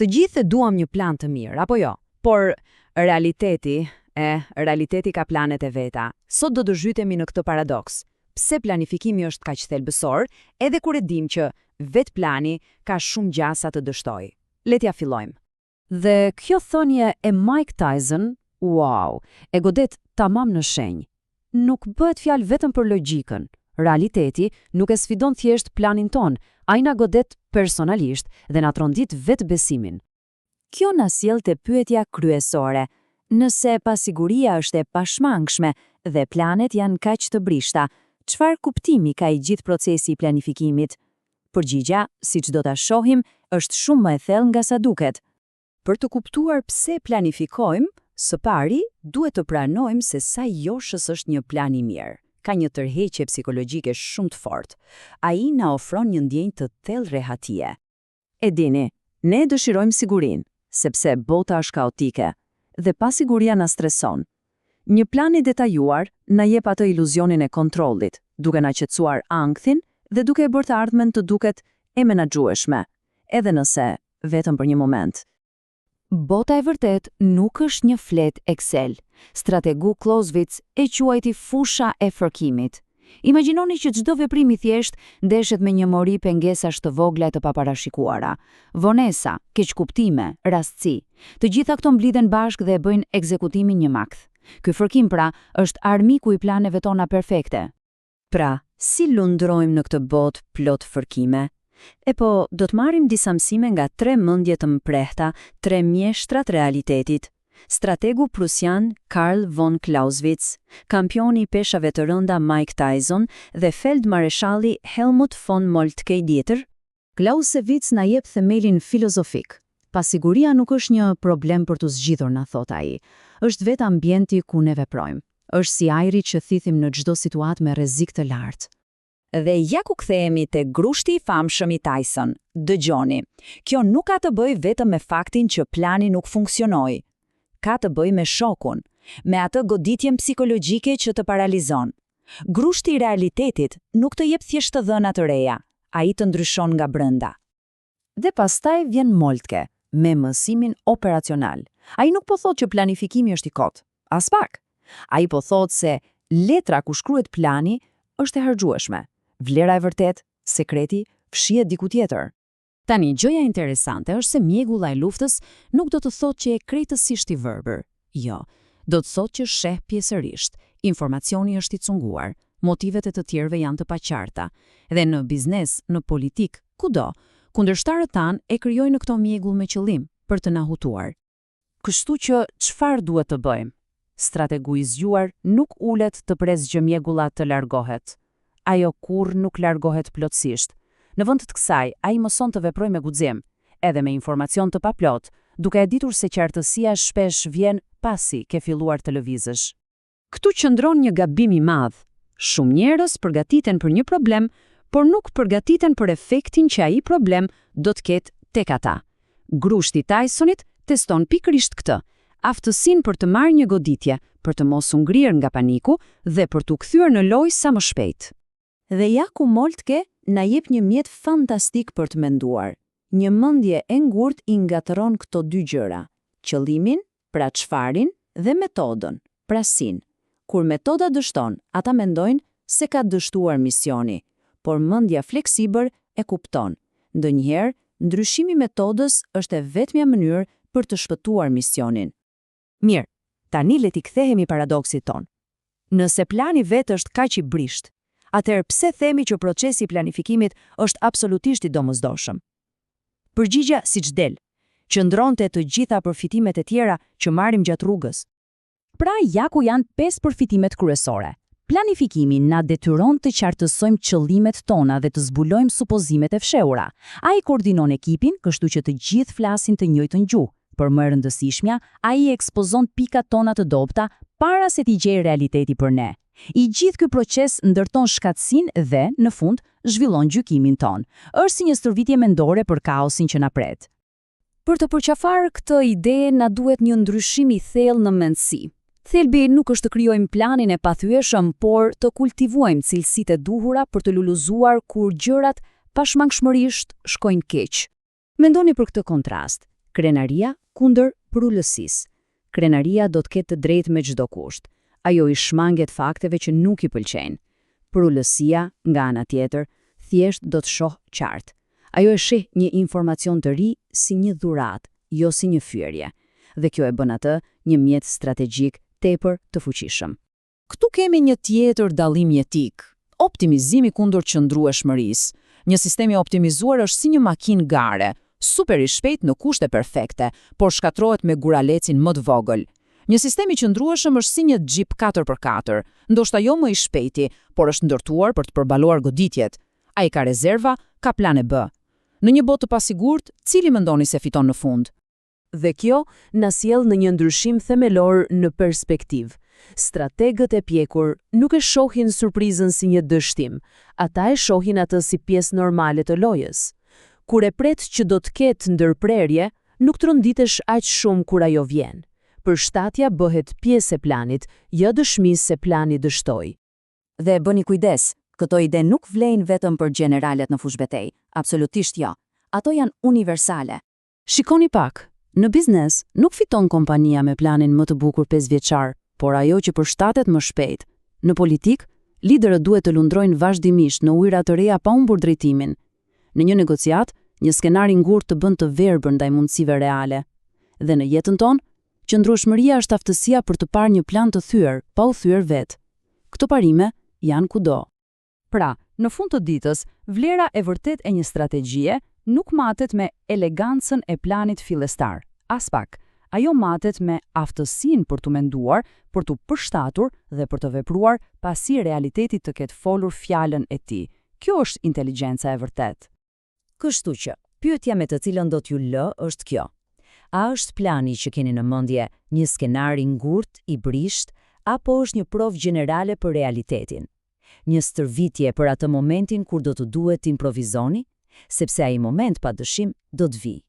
Të gjithë duam një plan të mirë, apo jo? Por realiteti ka planet e veta. Sot do të zhytemi në këtë paradoks. Pse planifikimi është kaq thelbësor, edhe kur e dim që vetë plani ka shumë gjasa të dështojë. Le t'ja fillojmë. Dhe kjo thënie e Mike Tyson, wow, e godet tamam në shenjë. Nuk bëhet fjalë vetëm për logjikën. Realiteti nuk e sfidon thjesht planin ton, ai na godet personalisht dhe na trondit vetë besimin. Kjo na sjell te pyetja kryesore. Nëse pasiguria është e pashmangshme dhe planet janë kaq të brishta, çfarë kuptimi ka i gjithë procesi i planifikimit? Përgjigja, siç do ta shohim, është shumë më e thellë nga sa duket. Për të kuptuar pse planifikojmë, së pari duhet të pranojmë se sa joshës është një plan i mirë. Ka një tërheqje psikologjike shumë të fortë. Ai na ofron një ndjenjë të thellë rehatie. E dini, ne dëshirojmë sigurinë, sepse bota është kaotike dhe pasiguria na streson. Një plan i detajuar na jep atë iluzionin e kontrollit, duke na qetësuar ankthin dhe duke e bërë të ardhmen të duket e menaxhueshme, edhe nëse vetëm për një moment. Bota e vërtet nuk është një flet Excel. Strategu Clausewitz e quajti fusha e fërkimit. Imagjinoni që çdo veprim i thjesht ndeshet me një mori pengesash të vogla të paparashikuara. Vonesa, keqkuptime, rastësi. Të gjitha këto mblidhen bashkë dhe e bëjnë ekzekutimin një makth. Ky fërkim pra është armiku i planeve tona perfekte. Pra, si lundrojmë në këtë botë plot fërkime? E po, do të marrim disa mësime nga 3 mendje të mprehta, 3 mjeshtrat realitetit. Strategu prusian Karl von Clausewitz, kampioni i peshave të rënda Mike Tyson dhe feldmareshalli Helmut von Moltke djetër. Clausewitz na jep themelin filozofik. Pasiguria nuk është një problem për të zgjidhur, na thot ai. Është vetë ambienti ku ne veprojmë. Është si ajri që thithim në çdo situatë me rrezik të lartë. Dhe ja ku kthehemi te grushti i famshëm i Tyson. Dëgjoni, kjo nuk ka të bëjë vetëm me faktin që plani nuk funksionoi. Ka të bëjë me shokun, me atë goditjen psikologjike që të paralizon. Grushti i realitetit nuk të jep thjesht dhëna të reja, ai të ndryshon nga brenda. Dhe pastaj vjen Moltke, me mësimin operacional. Ai nuk po thotë që planifikimi është i kotë, as pak. Ai po thotë se letra ku shkruhet plani është e harxhueshme. Vlera e vërtet, sekreti, fshihet diku tjetër. Tani, gjëja interesante është se mjegulla e luftës nuk do të thotë që e krejtësisht i verbër. Jo, do të thotë që sheh pjesërisht, informacioni është i cunguar, motivet e të tjerëve janë të paqarta. Dhe në biznes, në politik, kudo, kundërshtarët tanë e krijojnë këto mjegull me qëllim për të na hutuar. Kështu që çfarë duhet të bëjmë? Strategu i zgjuar nuk ulet të presë gjë mjegulla të largohet. Ajo kurrë nuk largohet plotësisht. Në vend të kësaj, ai mëson të veprojë me guxim, edhe me informacion të paplot, duke e ditur se qartësia shpesh vjen pasi ke filluar të lëvizësh. Këtu qëndron një gabim i madh. Shumë njerëz përgatiten për një problem, por nuk përgatiten për efektin që ai problem do të ketë tek ata. Grushti i Tysonit teston pikërisht këtë, aftësinë për të marrë një goditje, për të mos u ngrirë nga paniku dhe për t'u kthyer në lojë sa më shpejt. Dhe ja ku Moltke na jep një mjet fantastik për të menduar. Një mendje e ngurtë i ngatëron këto dy gjëra: qëllimin, pra çfarën, dhe metodën, pra sin. Kur metoda dështon, ata mendojnë se ka dështuar misioni, por mendja fleksibël e kupton. Ndonjëherë, ndryshimi i metodës është e vetmja mënyrë për të shpëtuar misionin. Mirë, tani le t'i kthehemi paradoksit ton. Nëse plani vetë është kaq i brisht, atëherë pse themi që procesi i planifikimit është absolutisht i domosdoshëm? Përgjigja siç del, qëndron te të gjitha përfitimet e tjera që marrim gjatë rrugës. Pra, ja ku janë 5 përfitimet kryesore. Planifikimi na detyron të qartësojmë qëllimet tona dhe të zbulojmë supozimet e fshehura. Ai koordinon ekipin, kështu që të gjithë flasin të njëjtën gjuhë. Për më e rëndësishmja, ai ekspozon pikat tona të dobta para se t'i gjejë realiteti për ne. I gjithë ky proces ndërton shkatësinë dhe, në fund, zhvillon gjykimin ton. Është si një stërvitje mendore për kaosin që na pret. Për të përqafar këtë ide, na duhet një ndryshim i thellë në mendësi. Thelbi nuk është të krijojmë planin e pathyeshëm, por të kultivojmë cilësitë e duhura për të luluzuar kur gjërat pashmangshmërisht shkojnë keq. Mendoni për këtë kontrast. Krenaria kundër prullësisë. Krenaria do të ketë të drejtë me çdo kusht. Ajo i shmanget fakteve që nuk i pëlqejnë. Prullësia, nga ana tjetër, thjesht do të shohë qartë. Ajo e sheh një informacion të ri si një dhuratë, jo si një fyerje. Dhe kjo e bën atë një mjet strategjik tepër të fuqishëm. Këtu kemi një tjetër dallim jetik, optimizimi kundër qëndrueshmërisë. Një sistem i optimizuar është si një makinë gare, super i shpejt në kushte perfekte, por shkatrohet me guralecin më të vogël. Një sistem i qëndrueshëm është si një Jeep 4x4, ndoshta jo më i shpejti, por është ndërtuar për të përballuar goditjet. Ai ka rezerva, ka plane B. Në një botë të pasigurt, cili mendoni se fiton në fund? Dhe kjo na sjell në një ndryshim themelor në perspektivë. Strategët e pjekur nuk e shohin surprizën si një dështim, ata e shohin atë si pjesë normale të lojës. Kur e pret që do të ketë ndërprerje, nuk tronditesh aq shumë kur ajo vjen. Përshtatja bëhet pjesë e planit, jo dëshmisë se plani dështoi. Dhe bëni kujdes, këto ide nuk vlejnë vetëm për generalet në fushbetej, absolutisht jo. Ato janë universale. Shikoni pak, në biznes nuk fiton kompania me planin më të bukur 5 vjeçar, por ajo që përshtatet më shpejt. Në politik, liderët duhet të lundrojnë vazhdimisht në ujëra të reja pa humbur drejtimin. Në një negociat, një skenar i ngurtë të bën të verbër ndaj mundësive reale. Dhe në jetën tonë, qëndrueshmëria është aftësia për të parë një plan të thyer, pa u thyer vetë. Këto parime janë kudo. Pra, në fund të ditës, vlera e vërtet e një strategjie nuk matet me elegancën e planit fillestar. As pak, ajo matet me aftësinë për të menduar, për të përshtatur dhe për të vepruar pasi realiteti të ketë folur fjalën e tij. Kjo është inteligjenca e vërtet. Kështu që, pyetja me të cilën do t'ju lë është kjo. A është plani që keni në mendje një skenar i ngurtë, i brisht, apo është një provë gjenerale për realitetin? Një stërvitje për atë momentin kur do të duhet të improvizoni? Sepse ai moment pa dyshim do të vijë.